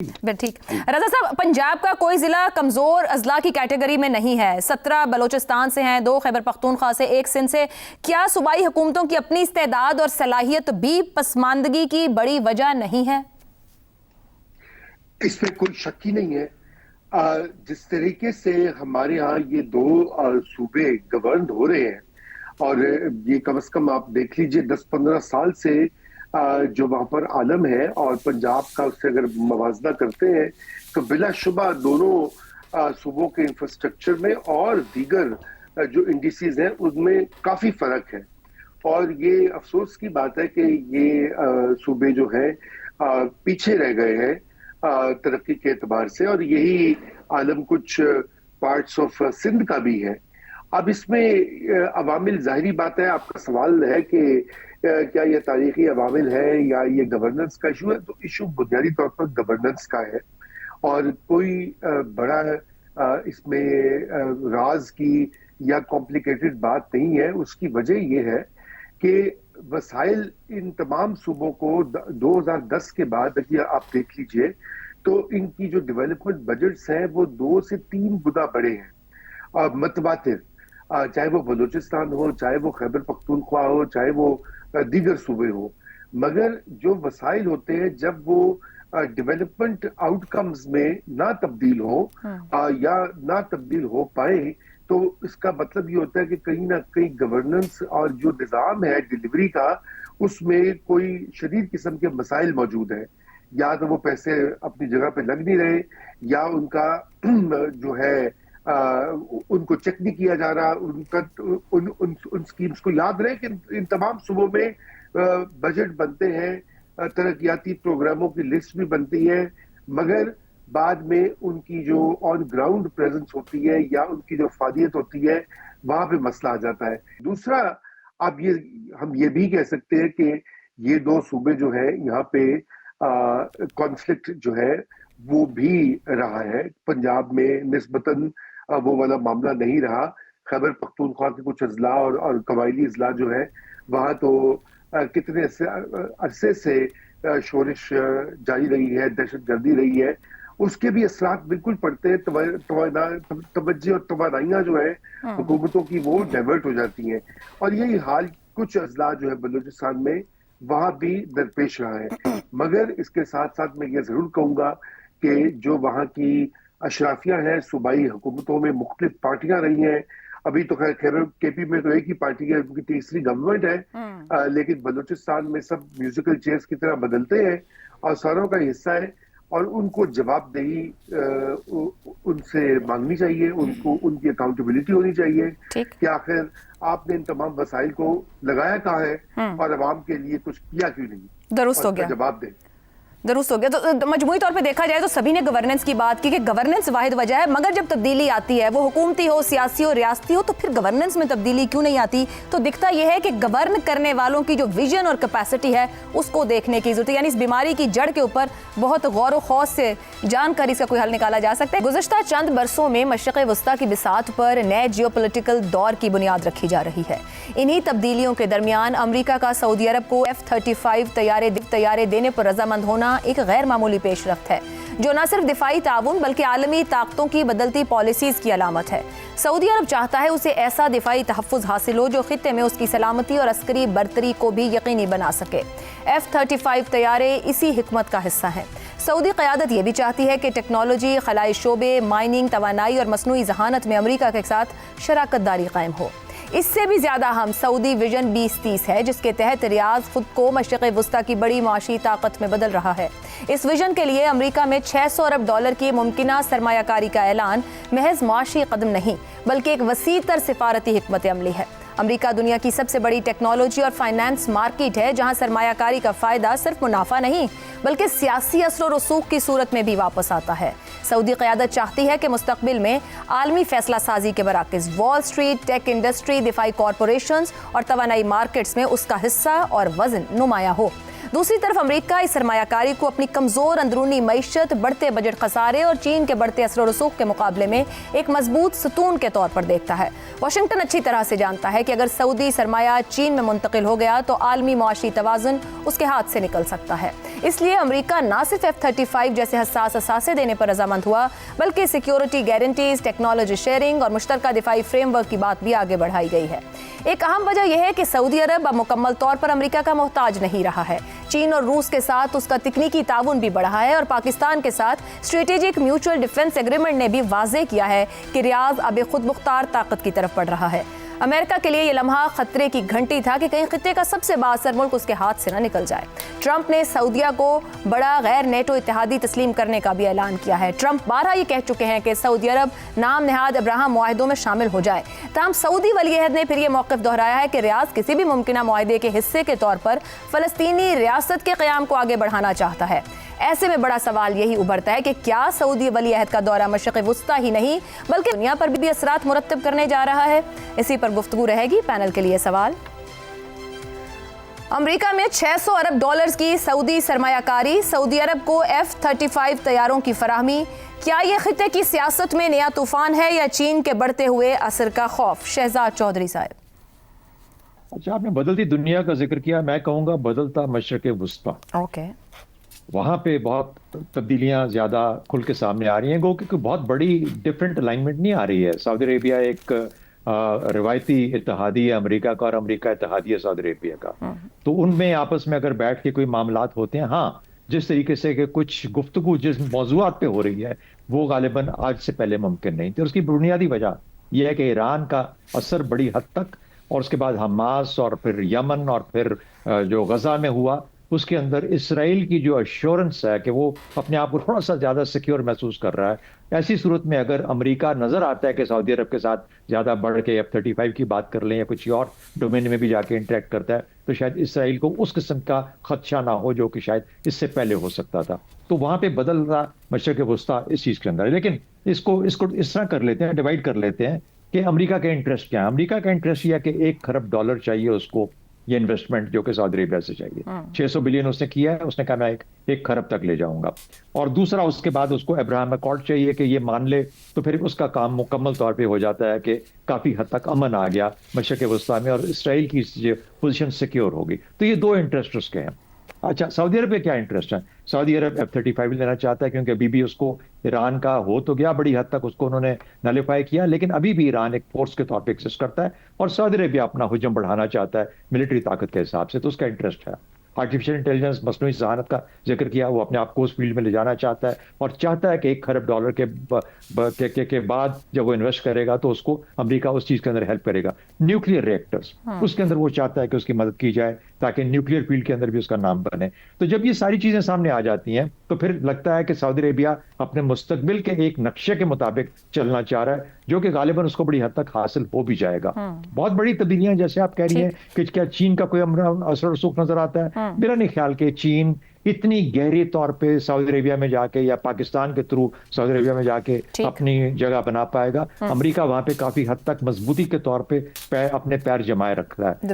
ठीक। रजा साहब, पंजाब का कोई जिला कमजोर अजला की कैटेगरी में नहीं है। 17 बलोचिस्तान से हैं, 2 खैबर पख्तूनख्वा से, 1 सिंध से। क्या सूबाई हुकूमतों की अपनी इस्तेदाद और सलाहियत भी पसमानदगी की बड़ी वजह नहीं है? इसमें कोई शक ही नहीं है। जिस तरीके से हमारे यहाँ ये 2 सूबे गवर्न हो रहे हैं और ये कम से कम आप देख लीजिए 10-15 साल से जो वहां पर आलम है और पंजाब का उससे अगर मवाजना करते हैं तो बिलाशुबा दोनों सूबों के इंफ्रास्ट्रक्चर में और दीगर जो इंडिसेस हैं उनमें काफी फर्क है। और ये अफसोस की बात है कि ये सूबे जो है पीछे रह गए हैं तरक्की के एतबार से, और यही आलम कुछ पार्ट्स ऑफ सिंध का भी है। अब इसमें अवामिल, जाहिरी बात है, आपका सवाल है कि क्या ये तारीखी अवामिल है या ये गवर्नेंस का इशू है, तो इशू बुनियादी तौर पर गवर्नेंस का है और कोई बड़ा इसमें राज की या कॉम्प्लिकेटेड बात नहीं है। उसकी वजह ये है कि वसाइल इन तमाम सूबों को 2010 के बाद देखिए आप देख लीजिए तो इनकी जो डेवलपमेंट बजट्स हैं वो 2 से 3 गुना बड़े हैं मतवातिर, चाहे वो बलूचिस्तान हो, चाहे वो खैबर पख्तूनख्वा हो, चाहे वो दीगर सूबे हो। मगर जो वसाइल होते हैं जब वो डेवलपमेंट आउटकम्स में ना तब्दील हो या ना तब्दील हो पाए तो इसका मतलब ये होता है कि कहीं ना कहीं गवर्नेंस और जो निज़ाम है डिलीवरी का उसमें कोई शदीद किस्म के मसाइल मौजूद हैं। या तो वो पैसे अपनी जगह पे लग नहीं रहे या उनका जो है उनको चेक नहीं किया जा रहा। उनका उन स्कीम्स को याद रहे कि इन तमाम सूबों में बजट बनते हैं, तरक्याती प्रोग्रामों की लिस्ट भी बनती है, मगर बाद में उनकी जो ऑन ग्राउंड प्रेजेंस होती है या उनकी जो फादियत होती है वहां पे मसला आ जाता है। दूसरा, अब हम ये भी कह सकते हैं कि ये 2 सूबे जो है यहाँ पे कॉन्फ्लिक्ट जो है वो भी रहा है। पंजाब में निस्बतन वो वाला मामला नहीं रहा। खैबर पख्तूनख्वा के कुछ अजला और कबायली अजला जो है वहां तो कितने अरसे से शोरिश जारी रही है, दहशत गर्दी रही है, उसके भी असरात बिल्कुल पड़ते हैं। तवज्जो और तवानाइयां जो है हुकूमतों की वो डाइवर्ट हो जाती हैं और यही हाल कुछ अजला जो है बलूचिस्तान में वहां भी दरपेश रहा है। मगर इसके साथ साथ मैं ये जरूर कहूंगा कि जो वहां की अशराफिया है, सूबाई हुकूमतों में मुख्तलिफ पार्टियां रही हैं। अभी तो खैर केपी में तो एक ही पार्टी है, उनकी तीसरी गवर्नमेंट है, लेकिन बलूचिस्तान में सब म्यूजिकल चेयर्स की तरह बदलते हैं और सारों का हिस्सा है और उनको जवाबदेही उनसे मांगनी चाहिए, उनको उनकी अकाउंटेबिलिटी होनी चाहिए कि आखिर आपने इन तमाम वसाइल को लगाया कहाँ है और अवाम के लिए कुछ किया क्यों नहीं। दुरुस्त हो गया, जवाब दें। दुरुस्त हो गया। तो मजमूई तौर पे देखा जाए तो सभी ने गवर्नेंस की बात की कि गवर्नेंस वाहिद वजह है, मगर जब तब्दीली आती है वो हुकूमती हो, सियासी हो, रियासती हो, तो फिर गवर्नेंस में तब्दीली क्यों नहीं आती? तो दिखता यह है कि गवर्न करने वालों की जो विजन और कैपेसिटी है उसको देखने की जरूरत है। यानी इस बीमारी की जड़ के ऊपर बहुत गौर व खौज से जानकर इसका कोई हल निकाला जा सकता है। गुज़श्ता चंद बरसों में मशरिक़ वस्ता की बिसात पर नए जियोपॉलिटिकल दौर की बुनियाद रखी जा रही है। इन्हीं तब्दीलियों के दरमियान अमरीका का सऊदी अरब को F-35 तैयारे देने पर रजामंद होना एक गैर मामूली पेशरफ्त है जो न सिर्फ दिफाई ताउन बल्कि आलमी ताकतों की बदलती पॉलिसीज की अलामत है। सऊदी अरब चाहता है उसे ऐसा दिफाई तहफ़्फ़ुज़ हासिल हो जो खित्ते में उसकी सलामती और अस्करी बरतरी को भी यकीनी बना सके। F-35 तैयारे इसी हिकमत का हिस्सा हैं। सऊदी क़यादत ये भी चाहती है कि टेक्नोलॉजी, खलाई शोबे, माइनिंग, तवानाई और मसनूई जहानत में अमरीका के साथ शराकत दारी कायम हो। इससे भी ज्यादा हम सऊदी विजन 2030 है जिसके तहत रियाद खुद को मशरिक़ वस्ता की बड़ी माशी ताकत में बदल रहा है। इस विजन के लिए अमरीका में $600 अरब की मुमकिना सरमायाकारी का ऐलान महज माशी कदम नहीं बल्कि एक वसी तर सिफारती हिकमत अमली है। अमरीका दुनिया की सबसे बड़ी टेक्नोलॉजी और फाइनेंस मार्केट है जहां सरमायाकारी का फायदा सिर्फ मुनाफा नहीं बल्कि सियासी असर और रसूख की सूरत में भी वापस आता है। सऊदी क़यादत चाहती है कि मुस्तकबिल में आलमी फैसला साजी के बराकिस वॉल स्ट्रीट, टेक इंडस्ट्री, दिफाई कॉरपोरेशंस और तवानाई मार्केट्स में उसका हिस्सा और वजन नुमाया हो। दूसरी तरफ अमेरिका इस सरमायाकारी को अपनी कमजोर अंदरूनी मईशत, बढ़ते बजट खसारे और चीन के बढ़ते असर और रसूख के मुकाबले में एक मजबूत सतून के तौर पर देखता है। वाशिंगटन अच्छी तरह से जानता है कि अगर सऊदी सरमाया चीन में मुंतकिल हो गया तो आलमी मुआशी तवाज़ुन उसके हाथ से निकल सकता है। इसलिए अमेरिका ना सिर्फ F-35 जैसे हसास असासे देने पर रजामंद हुआ, बल्कि सिक्योरिटी गारंटीज, टेक्नोलॉजी शेयरिंग और मुश्तरका दिफाई फ्रेमवर्क की बात भी आगे बढ़ाई गई है। एक अहम वजह यह है कि सऊदी अरब अब मुकम्मल तौर पर अमेरिका का मोहताज नहीं रहा है। चीन और रूस के साथ उसका तकनीकी ताउन भी बढ़ा है और पाकिस्तान के साथ स्ट्रेटेजिक म्यूचुअल डिफेंस एग्रीमेंट ने भी वाज़ेह किया है कि रियाद अब खुद मुख्तार ताकत की तरफ बढ़ रहा है। अमेरिका के लिए यह लम्हा खतरे की घंटी था कि कहीं खित्ते का सबसे बाअसर मुल्क उसके हाथ से न निकल जाए। ट्रंप ने सऊदिया को बड़ा गैर नेटो इत्तेहादी तस्लीम करने का भी ऐलान किया है। ट्रंप बारहा ये कह चुके हैं कि सऊदी अरब नाम नहाद अब्राहम मुआहिदों में शामिल हो जाए। तमाम सऊदी वलीअहद ने फिर यह मौक़िफ़ दोहराया है कि रियाद किसी भी मुमकिन मुआहिदे के हिस्से के तौर पर फ़लस्तीनी रियासत के क़याम को आगे बढ़ाना चाहता है। ऐसे में बड़ा सवाल यही उभरता है कि क्या सऊदी वलीअहद का दौरा मशरिक़ वुस्ता ही नहीं बल्कि दुनिया पर भी असरात मुरत्तब करने जा रहा है। इसी पर गुफ्तगू रहेगी। पैनल के लिए सवाल। अमेरिका में $600 अरब की सऊदी सरमायाकारी, सऊदी अरब को F-35 तैयारों की फराहमी, क्या ये खित्ते की सियासत में नया तूफान है या चीन के बढ़ते हुए असर का खौफ? शहजाद चौधरी साहब। अच्छा, आपने बदलती दुनिया का जिक्र किया, मैं कहूँगा बदलता मशरिक़ वुस्ता। ओके। वहाँ पे बहुत तब्दीलियाँ ज़्यादा खुल के सामने आ रही हैं, क्योंकि बहुत बड़ी डिफरेंट अलाइनमेंट नहीं आ रही है। सऊदी अरेबिया एक रिवायती इत्तेहादी है अमेरिका का और अमेरिका इत्तेहादी है सऊदी अरेबिया का। तो उनमें आपस में अगर बैठ के कोई मामलात होते हैं, हाँ, जिस तरीके से कि कुछ गुफ्तगू जिस मौज़ूआत पे हो रही है वो गालिबन आज से पहले मुमकिन नहीं थी। उसकी बुनियादी वजह यह है कि ईरान का असर बड़ी हद तक, और उसके बाद हमास और फिर यमन और फिर जो गजा में हुआ, उसके अंदर इसराइल की जो अश्योरेंस है कि वो अपने आप को थोड़ा सा ज़्यादा सिक्योर महसूस कर रहा है। ऐसी सूरत में अगर अमेरिका नज़र आता है कि सऊदी अरब के साथ ज़्यादा बढ़ के F-35 की बात कर लें या कुछ और डोमेन में भी जाके इंटरेक्ट करता है, तो शायद इसराइल को उस किस्म का खदशा ना हो जो कि शायद इससे पहले हो सकता था। तो वहाँ पे बदल रहा मशरिक़ वुस्ता इस चीज़ के अंदर है। लेकिन इसको इस तरह कर लेते हैं, डिवाइड कर लेते हैं कि अमेरिका का इंटरेस्ट क्या है। अमेरिका का इंटरेस्ट यह है कि $1 खरब चाहिए उसको, ये इन्वेस्टमेंट जो कि सऊदी अरेबिया से चाहिए। 600 बिलियन उसने किया है, उसने कहा मैं एक खरब तक ले जाऊंगा। और दूसरा, उसके बाद उसको अब्राहम अकॉर्ड चाहिए कि ये मान ले, तो फिर उसका काम मुकम्मल तौर पे हो जाता है कि काफ़ी हद तक अमन आ गया मशरिक़ वुस्ता में और इसराइल की पोजीशन सिक्योर होगी। तो ये दो इंटरेस्ट उसके हैं। अच्छा, सऊदी अरब में क्या इंटरेस्ट है? सऊदी अरब F-35 लेना चाहता है, क्योंकि अभी भी उसको ईरान का हो तो गया बड़ी हद तक, उसको उन्होंने नलीफाई किया, लेकिन अभी भी ईरान एक फोर्स के तौर पे एग्जिस्ट करता है और सऊदी अरेबिया अपना हुजूम बढ़ाना चाहता है मिलिट्री ताकत के हिसाब से, तो उसका इंटरेस्ट है। आर्टिफिशियल इंटेलिजेंस, मसनूई ज़हानत का जिक्र किया, वो अपने आप को उस फील्ड में ले जाना चाहता है और चाहता है कि $1 खरब के बाद जब वो इन्वेस्ट करेगा तो उसको अमेरिका उस चीज़ के अंदर हेल्प करेगा। न्यूक्लियर रिएक्टर्स, उसके अंदर वो चाहता है कि उसकी मदद की जाए ताकि न्यूक्लियर फील्ड के अंदर भी उसका नाम बने। तो जब ये सारी चीज़ें सामने आ जाती हैं तो फिर लगता है कि सऊदी अरेबिया अपने मुस्तकबिल के एक नक्शे के मुताबिक चलना चाह रहा है, जो कि गालिबन उसको बड़ी हद तक हासिल हो भी जाएगा। बहुत बड़ी तब्दीलियां जैसे आप कह रही हैं कि क्या चीन का कोई असर रसूख नजर आता है? मेरा नहीं ख्याल कि चीन इतनी गहरी तौर पे सऊदी अरेबिया में जाके या पाकिस्तान के थ्रू सऊदी अरेबिया में जाके अपनी जगह बना पाएगा। अमेरिका वहां पे काफी हद तक मजबूती के तौर पे अपने पैर जमाए रख रहा है।